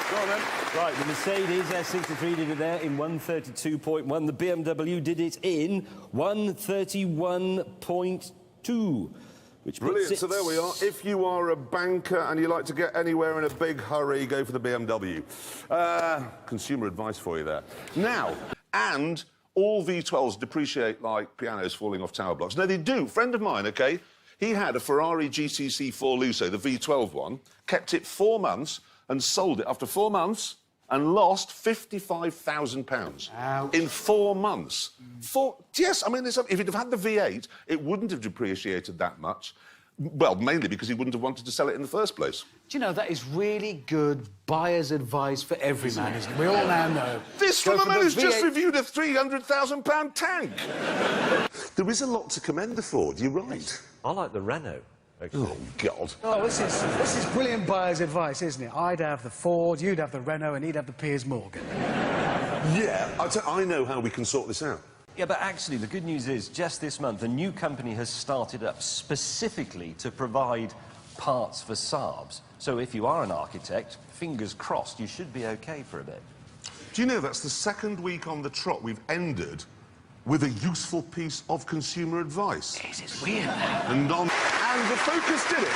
Go on, then. Right, the Mercedes S63 did it there in 1:32.1. The BMW did it in 1:31.2. Which Brilliant, so there we are. If you are a banker and you like to get anywhere in a big hurry, go for the BMW. Consumer advice for you there. Now, and all V12s depreciate like pianos falling off tower blocks. No, they do. Friend of mine, OK, he had a Ferrari GTC 4 Lusso, the V12 one, kept it 4 months and sold it after 4 months and lost £55,000 in 4 months. Yes, I mean, if he'd have had the V8, it wouldn't have depreciated that much. Well, mainly because he wouldn't have wanted to sell it in the first place. Do you know, that is really good buyer's advice for every man, isn't it? We all now know. This from a man who's just reviewed a £300,000 tank. There is a lot to commend the Ford, you're right. I like the Renault. Oh, God. Oh, this is brilliant buyer's advice, isn't it? I'd have the Ford, you'd have the Renault, and he'd have the Piers Morgan. Yeah, I know how we can sort this out. Yeah, but actually, the good news is, just this month, a new company has started up specifically to provide parts for Saabs. So if you are an architect, fingers crossed, you should be OK for a bit. Do you know that's the second week on the trot we've ended with a useful piece of consumer advice? This is weird. And the Focus did it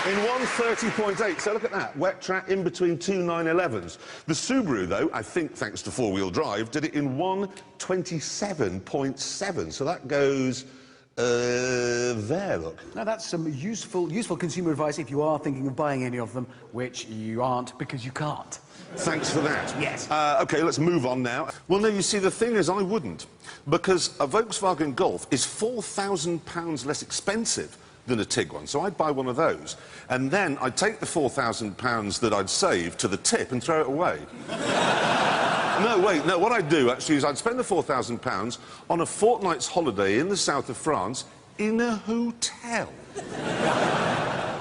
in 1:30.8. So look at that, wet track in between two 911s. The Subaru, though, I think thanks to four-wheel drive, did it in 1:27.7. So that goes there, look. Now, that's some useful consumer advice if you are thinking of buying any of them, which you aren't because you can't. Thanks for that. Yes. OK, let's move on now. Well, no, you see, the thing is, I wouldn't, because a Volkswagen Golf is £4,000 less expensive than a Tiguan, so I'd buy one of those, and then I'd take the £4,000 that I'd saved to the tip and throw it away. No, wait, no, what I'd do, actually, is I'd spend the £4,000 on a fortnight's holiday in the south of France in a hotel.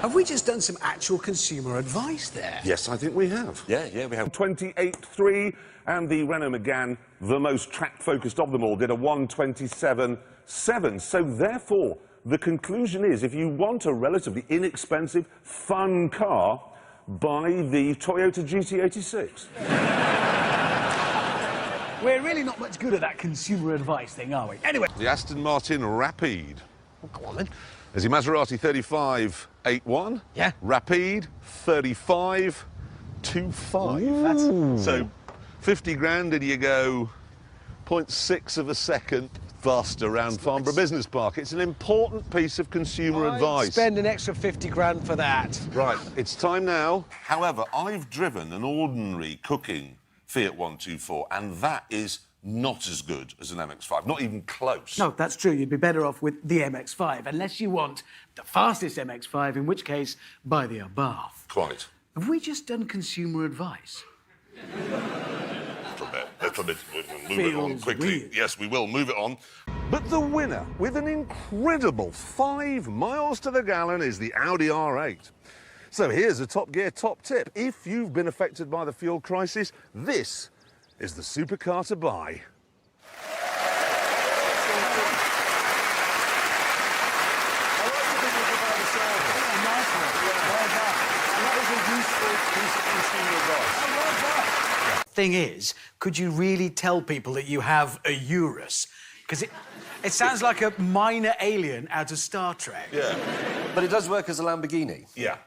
Have we just done some actual consumer advice there? Yes, I think we have. Yeah, we have. 28.3, and the Renault Megane, the most track-focused of them all, did a 1:27.7. So, therefore, the conclusion is, if you want a relatively inexpensive, fun car, buy the Toyota GT86. We're really not much good at that consumer advice thing, are we? Anyway... The Aston Martin Rapide. Oh, go on, then. There's the Maserati 3581. Yeah. Rapide 3525. So 50 grand and you go 0.6 of a second faster around Farnborough Business Park. It's an important piece of consumer advice. Spend an extra 50 grand for that. Right, it's time now. However, I've driven an ordinary cooking Fiat 124, and that is not as good as an MX-5, not even close. No, that's true. You'd be better off with the MX-5, unless you want the fastest MX-5, in which case, buy the Abarth. Quite. Have we just done consumer advice? Little bit. We'll move it on quickly. Weird. Yes, we will move it on. But the winner, with an incredible 5 miles to the gallon, is the Audi R8. So here's a Top Gear top tip. If you've been affected by the fuel crisis, this is the supercar to buy. Thing is, could you really tell people that you have a Urus? Because it sounds like a minor alien out of Star Trek. Yeah. But it does work as a Lamborghini. Yeah.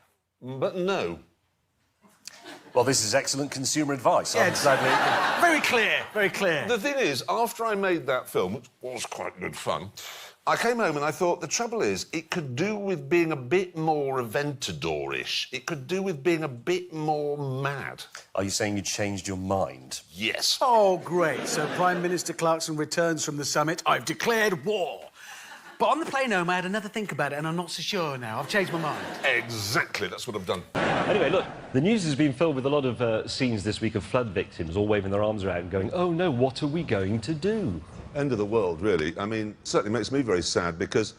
But no. Well, this is excellent consumer advice. Yeah, very clear, very clear. The thing is, after I made that film, which was quite good fun, I came home and I thought, the trouble is, it could do with being a bit more Aventador-ish. It could do with being a bit more mad. Are you saying you changed your mind? Yes. Oh, great. So Prime Minister Clarkson returns from the summit. I've declared war. But on the plane home, I had another think about it, and I'm not so sure now. I've changed my mind. Exactly, that's what I've done. Anyway, look, the news has been filled with a lot of scenes this week of flood victims all waving their arms around and going, oh, no, what are we going to do? End of the world, really. I mean, certainly makes me very sad, because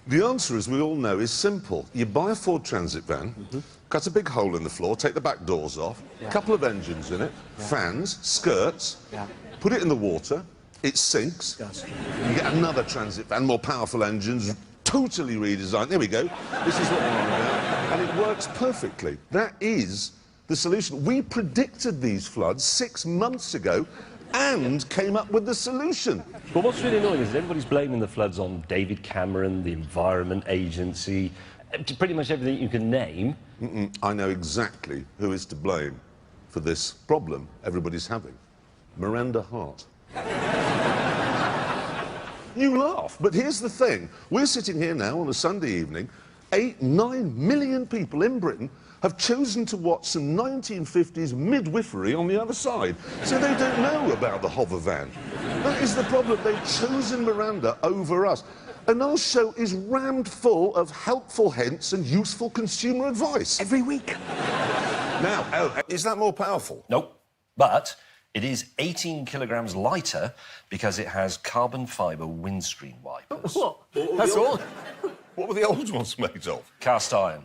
the answer, as we all know, is simple. You buy a Ford Transit van, cut a big hole in the floor, take the back doors off, a couple of engines in it, fans, skirts, put it in the water, it sinks, you get another Transit van, more powerful engines, totally redesigned. There we go. This is what we're on about. And it works perfectly. That is the solution. We predicted these floods 6 months ago and came up with the solution. But what's really annoying is everybody's blaming the floods on David Cameron, the Environment Agency, pretty much everything you can name. I know exactly who is to blame for this problem everybody's having. Miranda Hart. You laugh, but here's the thing. We're sitting here now on a Sunday evening. 8-9 million people in Britain have chosen to watch some 1950s midwifery on the other side, so they don't know about the hover van. That is the problem. They've chosen Miranda over us. And our show is rammed full of helpful hints and useful consumer advice. Every week. Now, is that more powerful? Nope. But it is 18 kilograms lighter because it has carbon fibre windscreen wipers. What? That's all. What were the old ones made of? Cast iron.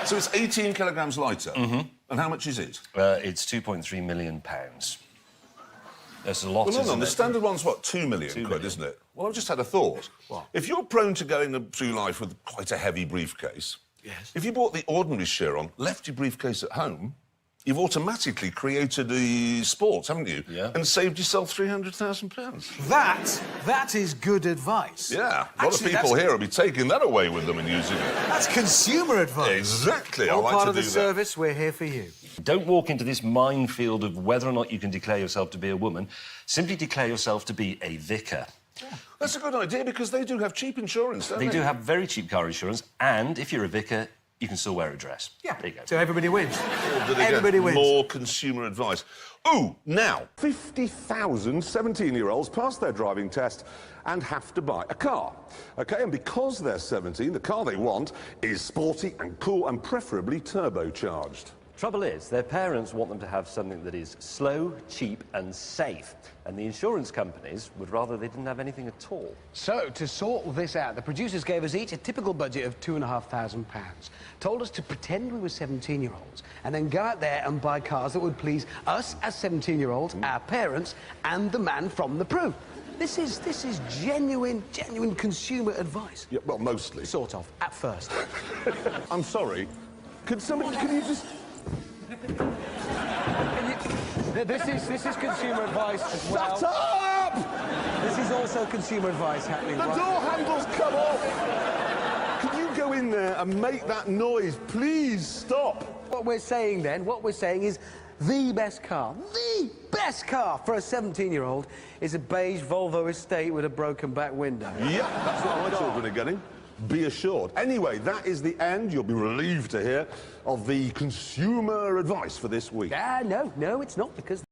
So it's 18 kilograms lighter. Mm-hmm. And how much is it? It's £2.3 million. That's a lot, Well, isn't the it? standard one's, what, 2 million 2 quid, million. isn't it? Well, I've just had a thought. What? If you're prone to going through life with quite a heavy briefcase, Yes. if you bought the ordinary Chiron, left your briefcase at home, you've automatically created a sport, haven't you? Yeah. And saved yourself £300,000. That is good advice. Yeah. A lot of Actually, people that's- here will be taking that away with them and using it. That's consumer advice. Exactly. All I like part to of the do that. service, we're here for you. Don't walk into this minefield of whether or not you can declare yourself to be a woman. Simply declare yourself to be a vicar. That's a good idea because they do have cheap insurance, don't they? They do have very cheap car insurance, and if you're a vicar, you can still wear a dress. Yeah. There you go. So everybody wins. But again, Everybody wins. More consumer advice. Ooh, now, 50,000 17-year-olds pass their driving test and have to buy a car. OK, and because they're 17, the car they want is sporty and cool and preferably turbocharged. Trouble is, their parents want them to have something that is slow, cheap and safe. And the insurance companies would rather they didn't have anything at all. So, to sort this out, the producers gave us each a typical budget of £2,500. Told us to pretend we were 17-year-olds and then go out there and buy cars that would please us as 17-year-olds, our parents, and the man from the Prue. This is genuine consumer advice. Yeah, well, mostly. Sort of, at first. I'm sorry. Can you just... This is consumer advice as well. Shut up! This is also consumer advice happening. The right? door handle's come off! Can you go in there and make that noise? Please stop! What we're saying is the best car for a 17-year-old is a beige Volvo Estate with a broken back window. Yeah, that's what my children are getting. Be assured. Anyway, that is the end, you'll be relieved to hear, of the consumer advice for this week. No, it's not, because